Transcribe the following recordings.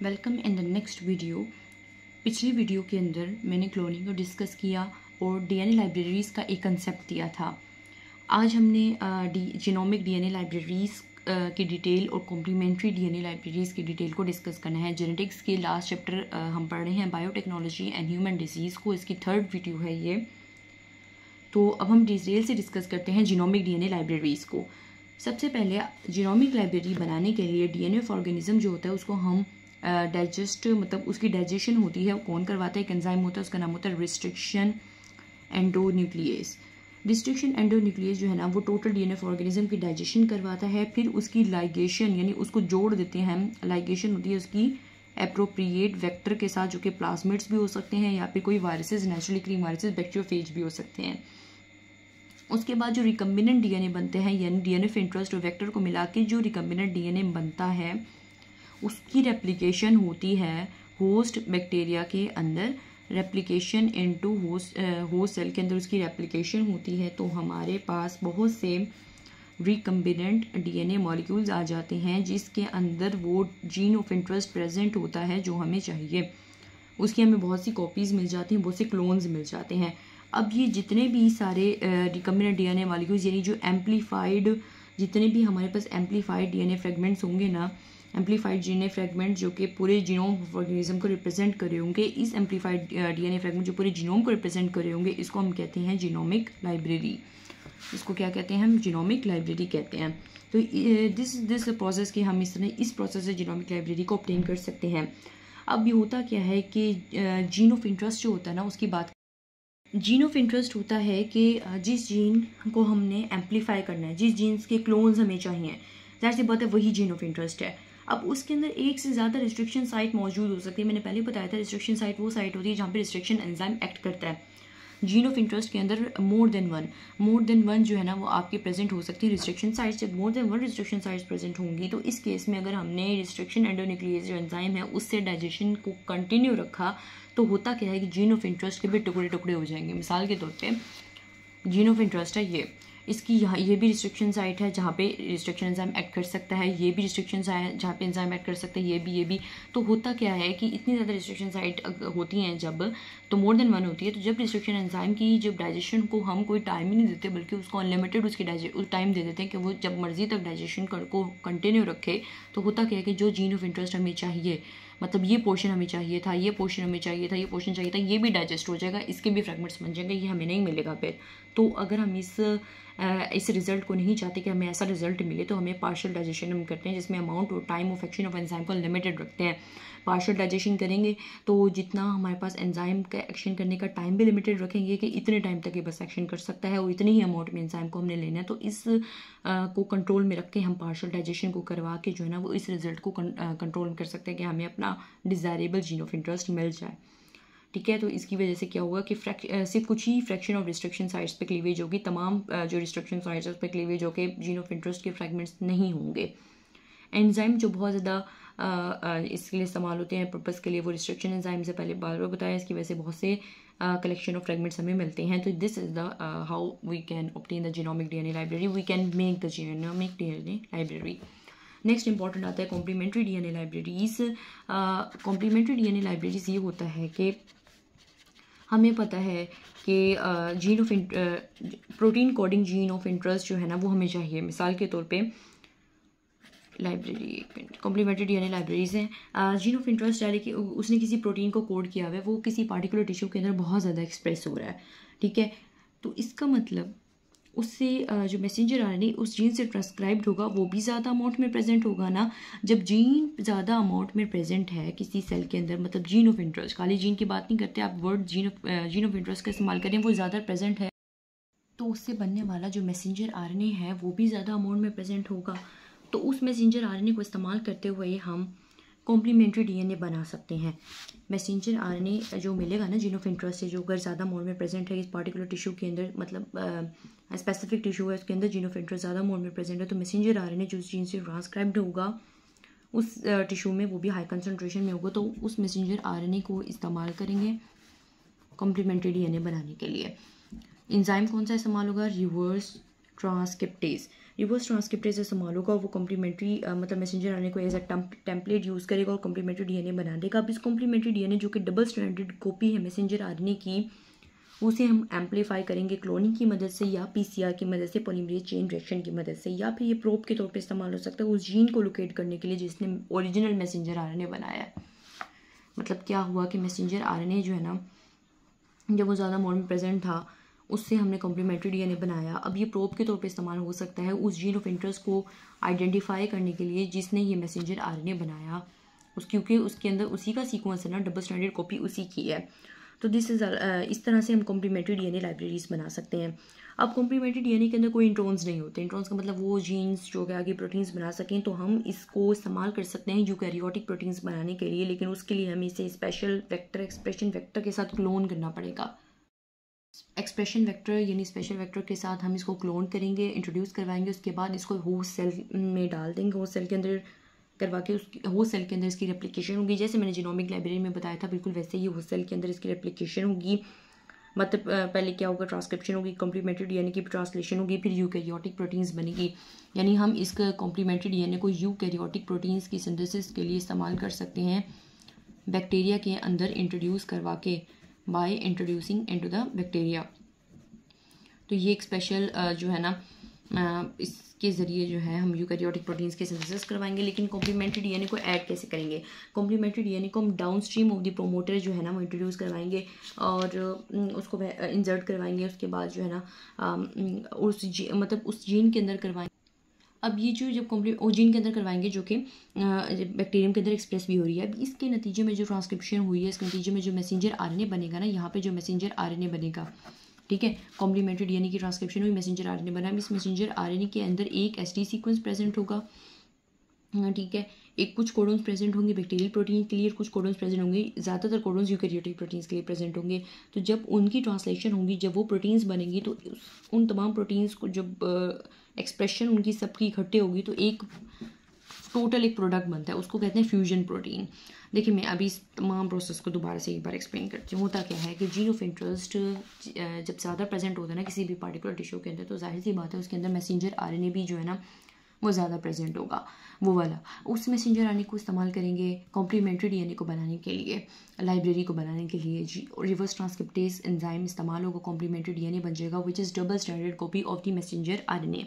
Welcome in the next video. पिछली video के अंदर मैंने क्लोनिंग को डिस्कस किया और डीएनए लाइब्रेरीज़ का एक कंसेप्ट दिया था। आज हमने जीनोमिक डीएनए लाइब्रेरीज़ की डिटेल और कॉम्प्लीमेंट्री डीएनए लाइब्रेरीज़ की डिटेल को डिस्कस करना है। जेनेटिक्स के लास्ट चैप्टर हम पढ़ रहे हैं बायोटेक्नोलॉजी एंड ह्यूमन डिजीज़ को, इसकी थर्ड वीडियो है ये। तो अब हम डिटेल से डिस्कस करते हैं जीनोमिक डीएनए लाइब्रेरीज़ को। सबसे पहले जीनोमिक लाइब्रेरी बनाने के लिए डीएनए ऑफ ऑर्गेनिज्म जो होता है उसको हम मतलब उसकी डाइजेशन होती है, वो कौन करवाता है, एक एंजाइम होता है, उसका नाम होता है रिस्ट्रिक्शन एंडोन्यूक्लियस। रिस्ट्रिक्शन एंडोन्यूक्लियस जो है ना वो टोटल डीएनए ऑफ ऑर्गेनिज्म की डाइजेशन करवाता है, फिर उसकी लाइगेशन यानी उसको जोड़ देते हैं हम। लाइगेशन होती है उसकी एप्रोप्रिएट वेक्टर के साथ, जो कि प्लाज्मिड्स भी हो सकते हैं या फिर कोई viruses, naturally cream viruses, bacteriophage भी हो सकते हैं। उसके बाद जो रिकम्बिनेंट डीएनए बनते हैं यानी डीएनए ऑफ इंटरेस्ट और वेक्टर को मिला के जो रिकम्बिनेंट डीएनए बनता है उसकी रेप्लिकेशन होती है होस्ट बैक्टीरिया के अंदर। रेप्लिकेशन इनटू होस्ट सेल के अंदर उसकी रेप्लिकेशन होती है, तो हमारे पास बहुत से रिकम्बिनेंट डीएनए मॉलिक्यूल्स आ जाते हैं जिसके अंदर वो जीन ऑफ इंटरेस्ट प्रेजेंट होता है जो हमें चाहिए। उसकी हमें बहुत सी कॉपीज़ मिल जाती हैं, बहुत से क्लोन्स मिल जाते हैं। अब ये जितने भी सारे रिकम्बिनेंट डीएनए मॉलिक्यूल्स यानी जो एम्पलीफाइड, जितने भी हमारे पास एम्पलीफाइड डीएनए फ्रेगमेंट्स होंगे ना, एम्पलीफाइड डीएनए फ्रेगमेंट जो कि पूरे जीनोम ऑर्गेनिज्म को रिप्रेजेंट कर रहे होंगे, इस एम्पलीफाइड डीएनए फ्रेगमेंट जो पूरे जीनोम को रिप्रेजेंट कर रहे होंगे, इसको हम कहते हैं जीनोमिक लाइब्रेरी। इसको क्या कहते हैं हम? जीनोमिक लाइब्रेरी कहते हैं। तो दिस प्रोसेस की हम इस प्रोसेस से जीनोमिक लाइब्रेरी को ऑब्टेन कर सकते हैं। अब ये होता क्या है कि जीन ऑफ इंटरेस्ट जो होता है ना उसकी बात, जीन ऑफ इंटरेस्ट होता है कि जिस जीन को हमने एम्पलीफाई करना है, जिस जीन्स के क्लोन्स हमें चाहिए, ज़ाहिर सी बात है वही जीन ऑफ इंटरेस्ट है। अब उसके अंदर एक से ज़्यादा रिस्ट्रिक्शन साइट मौजूद हो सकती है। मैंने पहले बताया था रिस्ट्रिक्शन साइट वो साइट होती है जहाँ पे रिस्ट्रिक्शन एंजाइम एक्ट करता है। जीन ऑफ इंटरेस्ट के अंदर मोर देन वन जो है ना वो आपके प्रेजेंट हो सकती है रिस्ट्रिक्शन साइट्स। जब more than one restriction sites present होंगी तो इस केस में अगर हमने रिस्ट्रिक्शन एंडोन्यूक्लियस जो एंजाइम है उससे डाइजेशन को कंटिन्यू रखा तो होता क्या है कि जीन ऑफ इंटरेस्ट के भी टुकड़े टुकड़े हो जाएंगे। मिसाल के तौर पे जीन ऑफ इंटरेस्ट है इसकी यहाँ ये भी रिस्ट्रिक्शन साइट है जहाँ पे रिस्ट्रिक्शन एंजाइम एक्ट कर सकता है, ये भी रिस्ट्रिक्शन साइट जहाँ पे एंजाइम एक्ट कर सकता है, ये भी। तो होता क्या है कि इतनी ज़्यादा रिस्ट्रिक्शन साइट होती हैं जब, तो मोर देन वन होती है, तो जब रिस्ट्रिक्शन एंजाइम की जब डाइजेशन को हम कोई टाइम ही नहीं देते बल्कि उसको अनलिमिटेड उसकी टाइम दे देते हैं कि वो जब मर्जी तक डाइजेशन को कंटिन्यू रखे, तो होता क्या है कि जो जीन ऑफ इंटरेस्ट हमें चाहिए, मतलब ये पोर्शन हमें चाहिए था, ये पोर्शन हमें चाहिए था, ये पोर्शन चाहिए था, ये भी डाइजेस्ट हो जाएगा, इसके भी फ्रेगमेंट्स बन जाएंगे, ये हमें नहीं मिलेगा फिर। तो अगर हम इस रिजल्ट को नहीं चाहते कि हमें ऐसा रिजल्ट मिले तो हमें पार्शियल डाइजेशन हम करते हैं जिसमें अमाउंट और time of action of enzyme को लिमिटेड रखते हैं। पार्शियल डाइजेशन करेंगे तो जितना हमारे पास एंजाइम का एक्शन करने का टाइम भी लिमिटेड रखेंगे कि इतने टाइम तक ये बस एक्शन कर सकता है और इतनी ही अमाउंट में एंजाइम को हमने लेना है। तो इस को कंट्रोल में रख के हम पार्शियल डाइजेशन को करवा के जो है ना वो इस रिजल्ट को कंट्रोल कर सकते हैं कि हमें अपना डिज़ायरेबल जीन ऑफ इंटरेस्ट मिल जाए। ठीक है, तो इसकी वजह से क्या होगा कि सिर्फ कुछ ही फ्रैक्शन ऑफ रिस्ट्रिक्शन साइट्स पे क्लीवेज होगी, तमाम जो रिस्ट्रिक्शन साइट्स है उस पर क्लीवेज होके जीन ऑफ इंटरेस्ट के फ्रैगमेंट्स नहीं होंगे। एंजाइम जो बहुत ज़्यादा इसके लिए इस्तेमाल होते हैं पर्पज़ के लिए, वो रिस्ट्रिक्शन एंजाइम से पहले बार बार बताया, इसकी वजह से बहुत से कलेक्शन ऑफ फ्रैगमेंट्स हमें मिलते हैं। तो this is the how we can obtain the genomic DNA library, we can make the genomic DNA library. Next important आता है complementary DNA libraries. Complementary DNA libraries ये होता है कि हमें पता है कि gene of protein coding gene of interest जो है ना वो हमें चाहिए। मिसाल के तौर पे लाइब्रेरी कॉम्प्लीमेंट्री डीएनए लाइब्रेरीज हैं। जीन ऑफ इंटरेस्ट है कि उसने किसी प्रोटीन को कोड किया हुआ है, वो किसी पार्टिकुलर टिश्यू के अंदर बहुत ज़्यादा एक्सप्रेस हो रहा है। ठीक है, तो इसका मतलब उससे जो मैसेंजर आरएनए उस जीन से ट्रांसक्राइब्ड होगा वो भी ज़्यादा अमाउंट में प्रेजेंट होगा ना। जब जीन ज़्यादा अमाउंट में प्रेजेंट है किसी सेल के अंदर, मतलब जीन ऑफ इंटरेस्ट, खाली जीन की बात नहीं करते आप, वर्ड जीन ऑफ इंटरेस्ट का इस्तेमाल करें, वो ज़्यादा प्रेजेंट है तो उससे बनने वाला जो मैसेंजर आरएनए है वो भी ज़्यादा अमाउंट में प्रेजेंट होगा। तो उस मैसेंजर आरएनए को इस्तेमाल करते हुए हम कॉम्प्लीमेंट्री डीएनए बना सकते हैं। मैसेंजर आरएनए जो मिलेगा ना जीन ऑफ इंटरेस्ट से, जो अगर ज़्यादा अमाउंट में प्रेजेंट है इस पार्टिकुलर टिश्यू के अंदर, मतलब स्पेसिफिक टिश्यू है उसके अंदर जीन ऑफ इंटरेस्ट ज़्यादा अमाउंट में प्रेजेंट है, तो मैसेंजर आरएनए जो उस जीन से ट्रांसक्राइब्ड होगा उस टिश्यू में वो भी हाई कंसनट्रेशन में होगा, तो उस मैसेंजर आरएनए को इस्तेमाल करेंगे कॉम्प्लीमेंट्री डीएनए बनाने के लिए। एंजाइम कौन सा इस्तेमाल होगा? Reverse transcriptase. रिवर्स ट्रांसक्रिप्टेज इस्तेमाल होगा, वो कॉम्प्लीमेंट्री मतलब मैसेंजर आरएनए को एज अ टेम्पलेट यूज़ करेगा और कॉम्प्लीमेंट्री डीएनए बना देगा। अब इस कॉम्प्लीमेंट्री डीएनए जो कि डबल स्ट्रैंडेड कॉपी है मैसेंजर आरएनए की, उसे हम एम्पलीफाई करेंगे क्लोनिंग की मदद से या पीसीआर की मदद से, पॉलीमरेज चेन रिएक्शन की मदद से, या फिर ये प्रोब के तौर पे इस्तेमाल हो सकता है उस जीन को लोकेट करने के लिए जिसने ओरिजिनल मैसेंजर आरएनए बनाया है। मतलब क्या हुआ कि मैसेंजर आरएनए जो है ना, जब वो ज़्यादा मोड में प्रेजेंट था, उससे हमने कॉम्प्लीमेंट्री डीएनए बनाया। अब ये प्रोब के तौर पे इस्तेमाल हो सकता है उस जीन ऑफ इंटरेस्ट को आइडेंटिफाई करने के लिए जिसने ये मैसेंजर आरएनए बनाया, क्योंकि उसके अंदर उसी का सीक्वेंस है ना, डबल स्ट्रैंडेड कॉपी उसी की है। तो दिस इज इस तरह से हम कॉम्प्लीमेंट्री डीएनए लाइब्रेरीज बना सकते हैं। अब कॉम्प्लीमेंट्री डीएनए के अंदर कोई इंट्रॉन्स नहीं होते। इंट्रॉन्स का मतलब वो जीन्स जो कि आगे प्रोटीन्स बना सकें, तो हम इसको इस्तेमाल कर सकते हैं यूकैरियोटिक प्रोटीन्स बनाने के लिए, लेकिन उसके लिए हमें इसे स्पेशल वेक्टर एक्सप्रेशन वेक्टर के साथ क्लोन करना पड़ेगा। एक्सप्रेशन वेक्टर यानी स्पेशल वेक्टर के साथ हम इसको क्लोन करेंगे, इंट्रोड्यूस करवाएंगे, उसके बाद इसको होस्ट सेल में डाल देंगे, होस्ट सेल के अंदर करवा के उसकी होस्ट सेल के अंदर इसकी रेप्लिकेशन होगी। जैसे मैंने जीनोमिक लाइब्रेरी में बताया था, बिल्कुल वैसे ही होस्ट सेल के अंदर इसकी रेप्लिकेशन होगी। मतलब पहले क्या होगा, ट्रांसक्रिप्शन होगी, कॉम्प्लीमेंट्री डीएनए की ट्रांसलेशन होगी, फिर यूकैरियोटिक प्रोटीन्स बनेगी। यानी हम इस कॉम्प्लीमेंट्री डीएनए को यूकैरियोटिक प्रोटीन्स की सिंथेसिस के लिए इस्तेमाल कर सकते हैं बैक्टीरिया के अंदर इंट्रोड्यूस करवा के, by introducing into the bacteria. तो ये एक स्पेशल जो है ना, इसके ज़रिए जो है हम यूकैरियोटिक प्रोटीन्स के सिंथेसिस करवाएंगे। लेकिन कॉम्प्लीमेंट्री डीएनए को ऐड कैसे करेंगे? कॉम्प्लीमेंट्री डीएनए को हम down stream of the promoter जो है ना वो इंट्रोड्यूस करवाएंगे और उसको इंसर्ट करवाएंगे। उसके बाद जो है ना उस जीन के अंदर करवाएंगे। अब ये जो जब जीन के अंदर करवाएंगे जो कि बैक्टीरियम के अंदर एक्सप्रेस भी हो रही है, अब इसके नतीजे में जो ट्रांसक्रिप्शन हुई है, इसके नतीजे में जो मैसेंजर आरएनए बनेगा ना, यहाँ पे जो मैसेंजर आरएनए बनेगा, ठीक है, कॉम्प्लीमेंट्री डीएनए की ट्रांसक्रिप्शन हुई, मैसेंजर आरएनए बना। इस मैसेंजर आरएनए के अंदर एक एसटी सीक्वेंस प्रेजेंट होगा, ठीक है, एक कुछ कोडोन्स प्रेजेंट होंगे बैक्टीरियल प्रोटीन के लिए, कुछ कोडोन्स प्रेजेंट होंगे, ज़्यादातर कोडोन्स यूकैरियोटिक प्रोटीन्स के लिए प्रेजेंट होंगे। तो जब उनकी ट्रांसलेशन होगी, जब वो प्रोटीन्स बनेंगी, तो उन तमाम प्रोटीन्स को जब एक्सप्रेशन उनकी सबकी इकट्ठे होगी तो एक टोटल एक प्रोडक्ट बनता है, उसको कहते हैं फ्यूजन प्रोटीन। देखिए मैं अभी इस तमाम प्रोसेस को दोबारा से एक बार एक्सप्लेन करती हूँ। होता क्या है कि जीन ऑफ इंटरेस्ट जब ज़्यादा प्रेजेंट होता है ना किसी भी पार्टिकुलर टिश्यू के अंदर, तो जाहिर सी बात है उसके अंदर मैसेंजर आरएनए भी जो है ना वो ज़्यादा प्रेजेंट होगा, वो वाला। उस मैसेंजर आरएनए को इस्तेमाल करेंगे कॉम्प्लीमेंट्री डीएनए को बनाने के लिए, लाइब्रेरी को बनाने के लिए। रिवर्स ट्रांसक्रिप्टेज एंजाइम इस्तेमाल होगा, कॉम्प्लीमेंट्री डीएनए बन जाएगा which is double standard copy of the messenger RNA.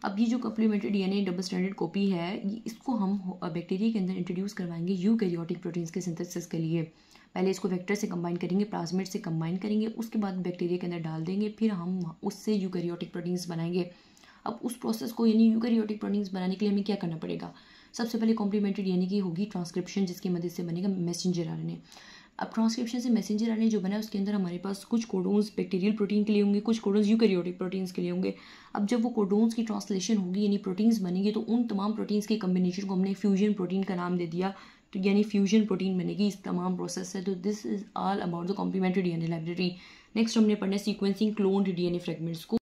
अब ये जो complementary DNA double standard copy है, इसको हम बैक्टीरिया के अंदर इंट्रोड्यूस करवाएंगे यूकैरियोटिक प्रोटीन्स के सिंथेसिस के लिए। पहले इसको वेक्टर से कंबाइन करेंगे, प्लाज्मिड से कंबाइन करेंगे, उसके बाद बैक्टीरिया के अंदर डाल देंगे, फिर हम उससे यूकैरियोटिक प्रोटीन्स बनाएंगे। अब उस प्रोसेस को यानी यूकैरियोटिक प्रोटीन्स बनाने के लिए हमें क्या करना पड़ेगा? सबसे पहले कॉम्प्लीमेंट्री डीएनए की होगी ट्रांसक्रिप्शन, जिसकी मदद से बनेगा मैसेंजर आरएनए। अब ट्रांसक्रिप्शन से मैसेंजर आरएनए जो बना है उसके अंदर हमारे पास कुछ कोडोन्स बैक्टीरियल प्रोटीन के लिए होंगे, कुछ कोडोन्स यूकैरियोटिक प्रोटीन्स के लिए होंगे। अब जब वो कोडोन्स की ट्रांसलेशन होगी यानी प्रोटीन्स बनेंगे, तो उन तमाम प्रोटीन्स के कम्बिनेशन को हमने फ्यूजन प्रोटीन का नाम दे दिया, तो यानी फ्यूजन प्रोटीन बनेगी इस तमाम प्रोसेस से। तो this is all about the complementary DNA library. Next हमने पढ़ना है सीक्वेंसिंग क्लोन्ड डीएनए फ्रेगमेंट्स को।